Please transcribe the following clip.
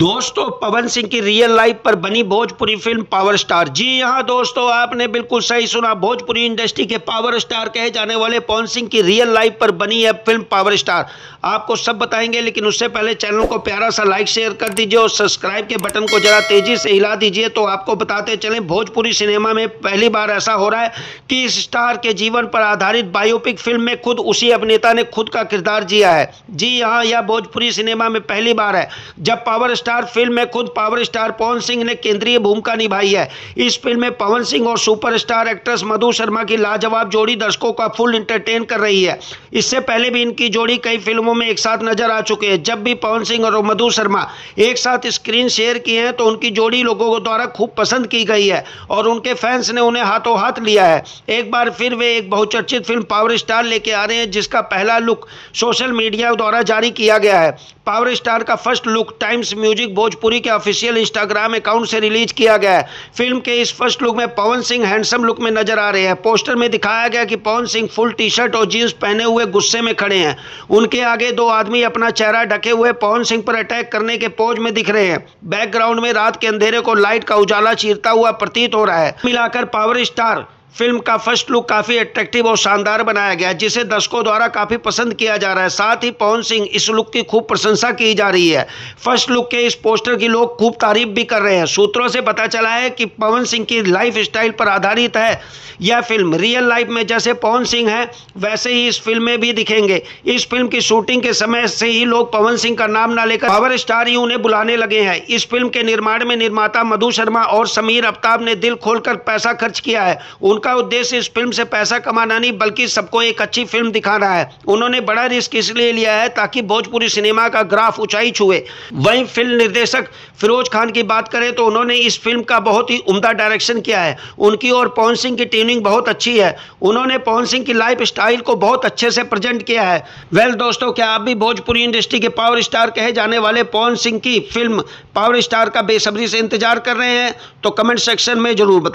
दोस्तों, पवन सिंह की real life पर बनी भोजपुरी फिल्म पावर स्टार। जी हाँ दोस्तों, आपने बिल्कुल सही सुना। भोजपुरी इंडस्ट्री के पावर स्टार कहे जाने वाले पवन सिंह की रियल लाइफ पर बनी है फिल्म पावर स्टार। आपको सब बताएंगे, लेकिन उससे पहले चैनल को प्यारा सा लाइक शेयर कर दीजिए और सब्सक्राइब के बटन को जरा तेजी से हिला दीजिए। तो आपको बताते चलें, भोजपुरी सिनेमा में पहली बार ऐसा हो रहा है कि इस स्टार के जीवन पर आधारित बायोपिक फिल्म में खुद उसी अभिनेता ने खुद का किरदार जिया है। जी हाँ, यह भोजपुरी सिनेमा में पहली बार है जब पावर स्टार फिल्म में खुद पावर स्टार पवन सिंह ने केंद्रीय भूमिका निभाई है। इस फिल्म में पवन सिंह और सुपरस्टार एक्ट्रेस मधु शर्मा की लाजवाब जोड़ी दर्शकों का फुल एंटरटेन कर रही है। इससे पहले भी इनकी जोड़ी कई फिल्मों में एक साथ नजर आ चुके हैं। जब भी पवन सिंह और मधु शर्मा एक साथ स्क्रीन शेयर किए हैं तो उनकी जोड़ी लोगों द्वारा खूब पसंद की गई है और उनके फैंस ने उन्हें हाथों हाथ लिया है। एक बार फिर वे एक बहुचर्चित फिल्म पावर स्टार लेके आ रहे हैं, जिसका पहला लुक सोशल मीडिया द्वारा जारी किया गया है। पावर स्टार का first look times music Bhojpuri के ऑफिशियल इंस्टाग्राम अकाउंट से रिलीज किया गया है। फिल्म के इस फर्स्ट लुक में पवन सिंह हैंडसम लुक में नजर आ रहे हैं। पोस्टर में दिखाया गया कि Pawan Singh full T shirt और जींस पहने हुए गुस्से में खड़े हैं। उनके आगे दो आदमी अपना चेहरा ढके हुए पवन सिंह पर अटैक करने के पोज में दिख रहे हैं। बैकग्राउंड में रात के अंधेरे को लाइट का उजाला चीरता हुआ प्रतीत हो रहा है। मिलाकर पावर स्टार फिल्म का फर्स्ट लुक काफी अट्रैक्टिव और शानदार बनाया गया है, जिसे दर्शकों द्वारा काफी पसंद किया जा रहा है। साथ ही पवन सिंह इस लुक की खूब प्रशंसा की जा रही है। फर्स्ट लुक के इस पोस्टर की लोग खूब तारीफ भी कर रहे हैं। सूत्रों से पता चला है कि पवन सिंह की लाइफ स्टाइल पर आधारित है यह फिल्म। रियल लाइफ में जैसे पवन सिंह है वैसे ही इस फिल्म में भी दिखेंगे। इस फिल्म की शूटिंग के समय से ही लोग पवन सिंह का नाम ना लेकर पावर स्टार ही उन्हें बुलाने लगे हैं। इस फिल्म के निर्माण में निर्माता मधु शर्मा और समीर आफ्ताब ने दिल खोलकर पैसा खर्च किया है। उनका उद्देश्य इस फिल्म से पैसा कमाना नहीं, बल्कि सबको एक अच्छी फिल्म दिखाना है। उन्होंने बड़ा रिस्क इसलिए लिया है ताकि भोजपुरी सिनेमा का ग्राफ ऊंचाई छुए। वहीं फिल्म निर्देशक फिरोज खान की बात करें तो उन्होंने इस फिल्म का बहुत ही उम्दा डायरेक्शन किया है। उनकी और पवन सिंह की ट्यूनिंग बहुत अच्छी है। उन्होंने पवन सिंह की लाइफ स्टाइल को बहुत अच्छे से प्रेजेंट किया है। वेल दोस्तों, क्या आप भी भोजपुरी इंडस्ट्री के पावर स्टार कहे जाने वाले पवन सिंह की फिल्म पावर स्टार का बेसब्री से इंतजार कर रहे हैं? तो कमेंट सेक्शन में जरूर बताएं।